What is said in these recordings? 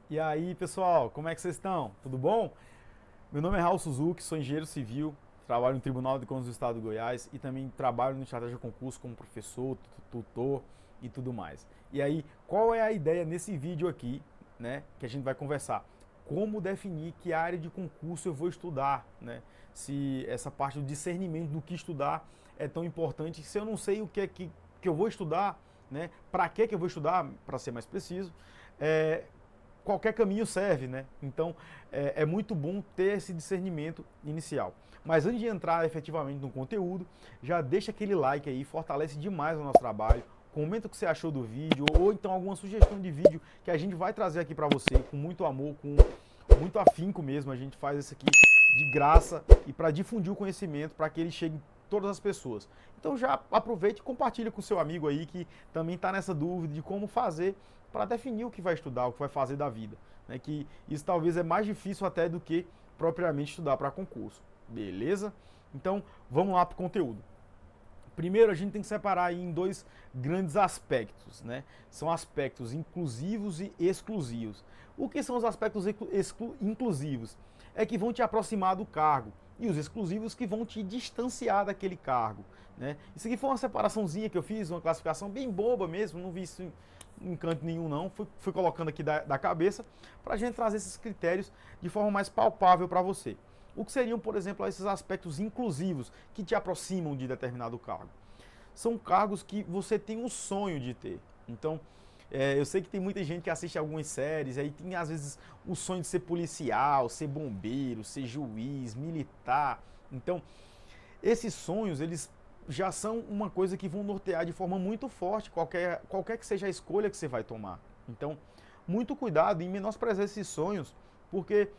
E aí, pessoal, como é que vocês estão? Tudo bom? Meu nome é Raul Suzuki, sou engenheiro civil, trabalho no Tribunal de Contas do Estado do Goiás e também trabalho no Estratégia Concurso como professor, tutor e tudo mais. E aí, qual é a ideia nesse vídeo aqui, né, que a gente vai conversar? Como definir que área de concurso eu vou estudar, né? Se essa parte do discernimento do que estudar é tão importante, se eu não sei o que é que eu vou estudar, né? Para que eu vou estudar, para ser mais preciso, é, qualquer caminho serve, né? Então é muito bom ter esse discernimento inicial. Mas antes de entrar efetivamente no conteúdo, já deixa aquele like aí, fortalece demais o nosso trabalho. Comenta o que você achou do vídeo ou então alguma sugestão de vídeo que a gente vai trazer aqui para você com muito amor, com muito afinco mesmo. A gente faz isso aqui de graça e para difundir o conhecimento, para que ele chegue a todas as pessoas. Então já aproveite e compartilha com seu amigo aí que também está nessa dúvida de como fazer para definir o que vai estudar, o que vai fazer da vida. Né? Que isso talvez é mais difícil até do que propriamente estudar para concurso. Beleza? Então vamos lá para o conteúdo. Primeiro, a gente tem que separar aí em dois grandes aspectos, né? São aspectos inclusivos e exclusivos. O que são os aspectos inclusivos? É que vão te aproximar do cargo. E os exclusivos que vão te distanciar daquele cargo. Né? Isso aqui foi uma separaçãozinha que eu fiz, uma classificação bem boba mesmo, não vi isso em canto nenhum não, fui colocando aqui da cabeça para a gente trazer esses critérios de forma mais palpável para você. O que seriam, por exemplo, esses aspectos inclusivos que te aproximam de determinado cargo? São cargos que você tem um sonho de ter. Então, eu sei que tem muita gente que assiste algumas séries, aí tem às vezes o sonho de ser policial, ser bombeiro, ser juiz, militar. Então, esses sonhos, eles já são uma coisa que vão nortear de forma muito forte qualquer que seja a escolha que você vai tomar. Então, muito cuidado em menosprezar esses sonhos, porque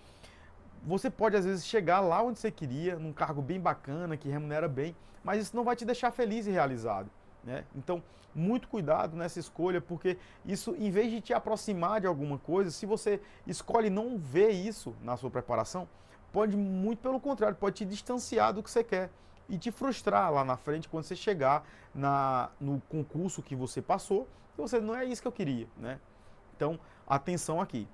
você pode às vezes chegar lá onde você queria, num cargo bem bacana, que remunera bem, mas isso não vai te deixar feliz e realizado. Né? Então, muito cuidado nessa escolha, porque isso, em vez de te aproximar de alguma coisa, se você escolhe não ver isso na sua preparação, pode, muito pelo contrário, pode te distanciar do que você quer e te frustrar lá na frente quando você chegar no concurso que você passou, e você não é isso que eu queria. Né? Então, atenção aqui.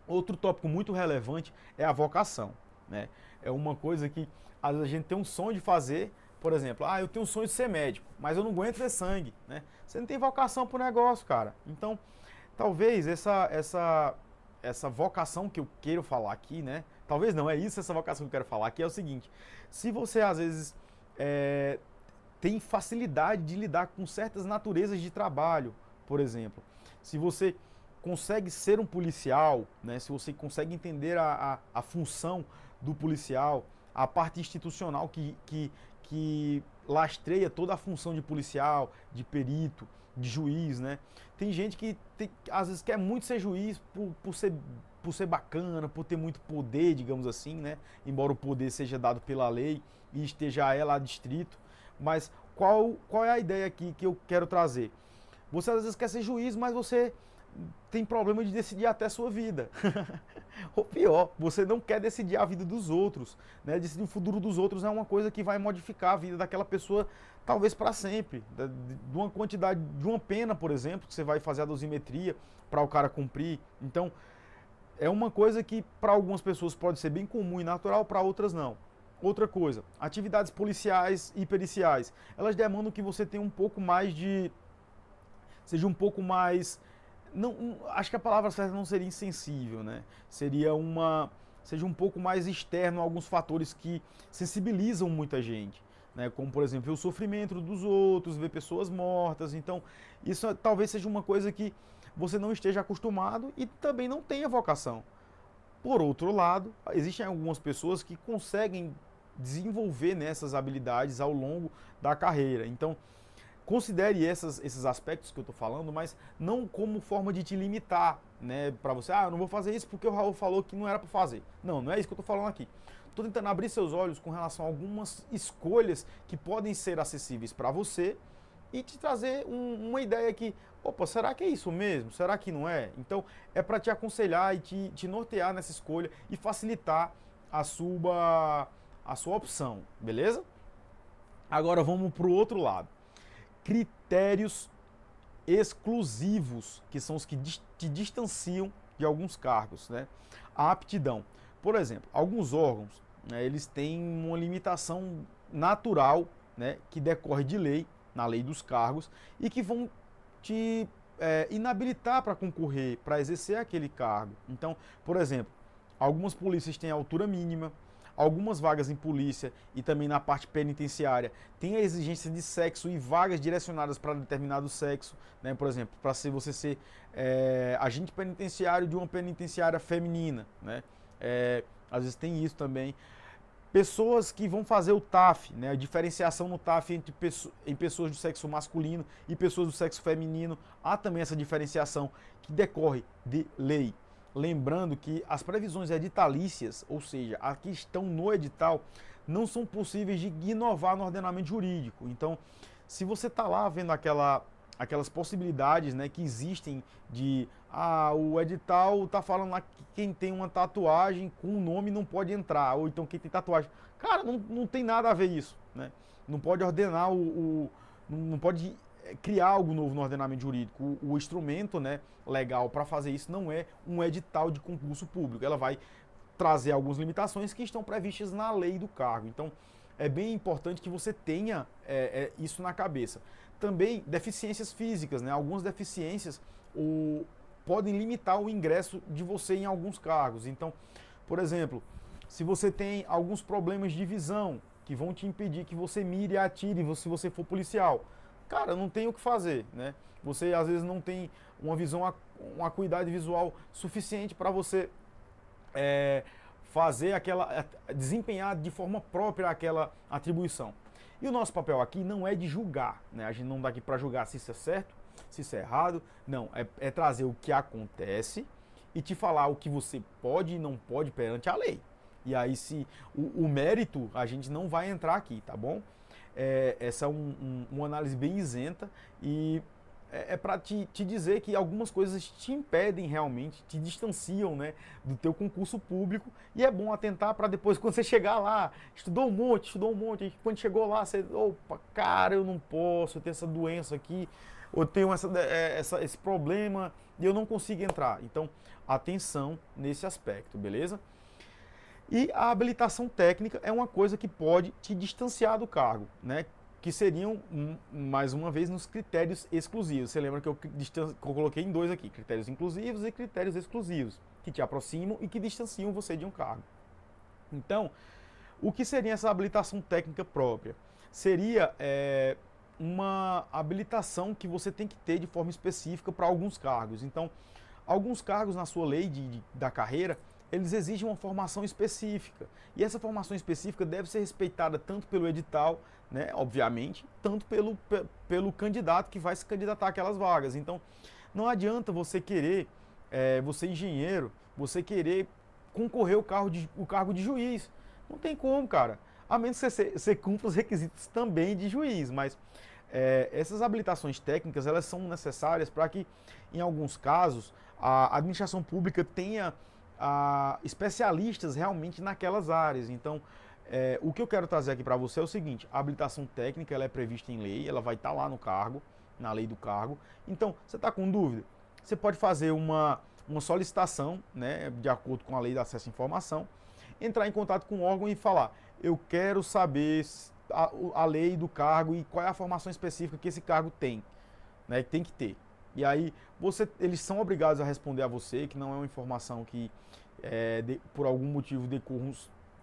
Outro tópico muito relevante é a vocação. Né? É uma coisa que às vezes a gente tem um sonho de fazer, por exemplo, eu tenho um sonho de ser médico, mas eu não aguento ver sangue. Né? Você não tem vocação para o negócio, cara. Então, talvez essa vocação que eu quero falar aqui, né? Talvez não, é isso essa vocação que eu quero falar aqui, é o seguinte: se você às vezes é, tem facilidade de lidar com certas naturezas de trabalho, por exemplo, se você consegue ser um policial, né? Se você consegue entender a função do policial, a parte institucional que lastreia toda a função de policial, de perito, de juiz, né? Tem gente que às vezes quer muito ser juiz por ser bacana, por ter muito poder, digamos assim, né? Embora o poder seja dado pela lei e esteja ela adstrito. Mas qual é a ideia aqui que eu quero trazer? Você às vezes quer ser juiz, mas você tem problema de decidir até a sua vida. Ou pior, você não quer decidir a vida dos outros. Né? Decidir o futuro dos outros é uma coisa que vai modificar a vida daquela pessoa, talvez para sempre. De uma quantidade, de uma pena, por exemplo, que você vai fazer a dosimetria para o cara cumprir. Então, é uma coisa que para algumas pessoas pode ser bem comum e natural, para outras não. Outra coisa, atividades policiais e periciais, elas demandam que você tenha um pouco mais de... seja um pouco mais... não, acho que a palavra certa não seria insensível, né? Seja um pouco mais externo a alguns fatores que sensibilizam muita gente, né? Como, por exemplo, ver o sofrimento dos outros, ver pessoas mortas. Então, isso talvez seja uma coisa que você não esteja acostumado e também não tenha vocação. Por outro lado, existem algumas pessoas que conseguem desenvolver nessas habilidades ao longo da carreira. Então, considere esses aspectos que eu estou falando, mas não como forma de te limitar, né? Para você, eu não vou fazer isso porque o Raul falou que não era para fazer. Não, não é isso que eu estou falando aqui. Estou tentando abrir seus olhos com relação a algumas escolhas que podem ser acessíveis para você e te trazer uma ideia que, opa, será que é isso mesmo? Será que não é? Então, é para te aconselhar e te nortear nessa escolha e facilitar a sua opção, beleza? Agora vamos para o outro lado. Critérios exclusivos, que são os que te distanciam de alguns cargos, né? A aptidão. Por exemplo, alguns órgãos, né, eles têm uma limitação natural, né, que decorre de lei, na lei dos cargos, e que vão te inabilitar para concorrer, para exercer aquele cargo. Então, por exemplo, algumas polícias têm altura mínima, algumas vagas em polícia e também na parte penitenciária tem a exigência de sexo e vagas direcionadas para determinado sexo, né? Por exemplo, para você ser agente penitenciário de uma penitenciária feminina, né? Às vezes tem isso também. Pessoas que vão fazer o TAF, né? A diferenciação no TAF em pessoas do sexo masculino e pessoas do sexo feminino. Há também essa diferenciação que decorre de lei. Lembrando que as previsões editalícias, ou seja, as que estão no edital, não são possíveis de inovar no ordenamento jurídico. Então, se você está lá vendo aquelas possibilidades, né, que existem de o edital está falando lá que quem tem uma tatuagem com o nome não pode entrar, ou então quem tem tatuagem. Cara, não tem nada a ver isso, né? Não pode ordenar não pode criar algo novo no ordenamento jurídico. O instrumento, né, legal para fazer isso não é um edital de concurso público. Ela vai trazer algumas limitações que estão previstas na lei do cargo. Então, é bem importante que você tenha isso na cabeça. Também deficiências físicas, né? Algumas deficiências podem limitar o ingresso de você em alguns cargos. Então, por exemplo, se você tem alguns problemas de visão que vão te impedir que você mire e atire se você for policial, cara, não tem o que fazer, né? Você às vezes não tem uma visão, uma acuidade visual suficiente para você desempenhar de forma própria aquela atribuição. E o nosso papel aqui não é de julgar, né? A gente não está aqui para julgar se isso é certo, se isso é errado. Não, é trazer o que acontece e te falar o que você pode e não pode perante a lei. E aí, se o mérito, a gente não vai entrar aqui, tá bom? Essa é uma análise bem isenta e para te dizer que algumas coisas te impedem realmente, te distanciam, né, do teu concurso público, e é bom atentar para depois, quando você chegar lá, estudou um monte, e quando chegou lá, você, opa, cara, eu não posso, eu tenho essa doença aqui, eu tenho esse problema e eu não consigo entrar. Então, atenção nesse aspecto, beleza? E a habilitação técnica é uma coisa que pode te distanciar do cargo, né? Que seriam, mais uma vez, nos critérios exclusivos. Você lembra que eu coloquei em dois aqui, critérios inclusivos e critérios exclusivos, que te aproximam e que distanciam você de um cargo. Então, o que seria essa habilitação técnica própria? Seria uma habilitação que você tem que ter de forma específica para alguns cargos. Então, alguns cargos na sua lei da carreira, eles exigem uma formação específica. E essa formação específica deve ser respeitada tanto pelo edital, né, obviamente, tanto pelo candidato que vai se candidatar àquelas vagas. Então, não adianta você querer, você engenheiro, você querer concorrer o cargo de juiz. Não tem como, cara. A menos que você cumpra os requisitos também de juiz. Mas essas habilitações técnicas, elas são necessárias para que, em alguns casos, a administração pública tenha especialistas realmente naquelas áreas. Então, o que eu quero trazer aqui para você é o seguinte: a habilitação técnica ela é prevista em lei, ela vai estar lá no cargo, na lei do cargo. Então, você está com dúvida? Você pode fazer uma solicitação, né, de acordo com a lei de acesso à informação, entrar em contato com o órgão e falar: eu quero saber a lei do cargo e qual é a formação específica que esse cargo tem, né, tem que ter. E aí, eles são obrigados a responder a você, que não é uma informação que, por algum motivo, decorra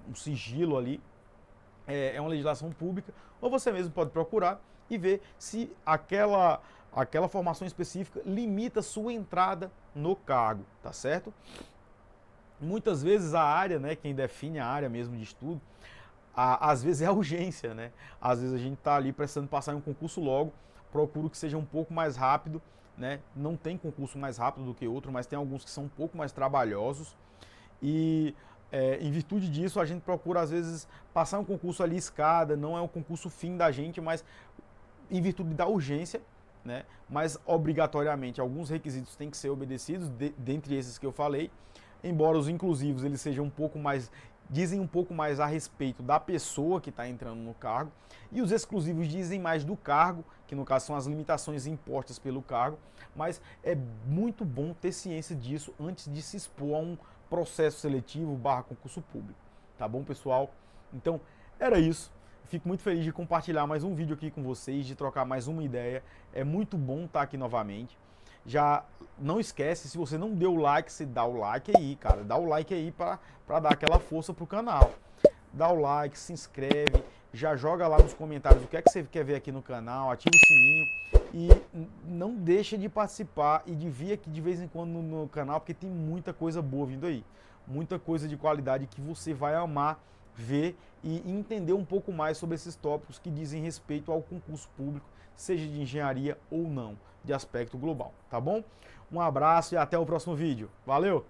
um sigilo ali. É uma legislação pública, ou você mesmo pode procurar e ver se aquela formação específica limita sua entrada no cargo, tá certo? Muitas vezes a área, né, quem define a área mesmo de estudo, às vezes é a urgência, né? Às vezes a gente está ali precisando passar em um concurso logo, procuro que seja um pouco mais rápido, né? Não tem concurso mais rápido do que outro, mas tem alguns que são um pouco mais trabalhosos e em virtude disso a gente procura às vezes passar um concurso ali escada, não é um concurso fim da gente, mas em virtude da urgência, né? Mas obrigatoriamente alguns requisitos têm que ser obedecidos, dentre esses que eu falei, embora os inclusivos eles sejam um pouco mais dizem um pouco mais a respeito da pessoa que está entrando no cargo, e os exclusivos dizem mais do cargo, que no caso são as limitações impostas pelo cargo, mas é muito bom ter ciência disso antes de se expor a um processo seletivo / concurso público. Tá bom, pessoal? Então, era isso. Fico muito feliz de compartilhar mais um vídeo aqui com vocês, de trocar mais uma ideia. É muito bom estar aqui novamente. Já não esquece, se você não deu o like, você dá o like aí, cara. Dá o like aí para dar aquela força pro canal. Dá o like, se inscreve, já joga lá nos comentários o que é que você quer ver aqui no canal, ativa o sininho e não deixa de participar e de vir aqui de vez em quando no canal, porque tem muita coisa boa vindo aí. Muita coisa de qualidade que você vai amar ver e entender um pouco mais sobre esses tópicos que dizem respeito ao concurso público, seja de engenharia ou não, de aspecto global, tá bom? Um abraço e até o próximo vídeo. Valeu!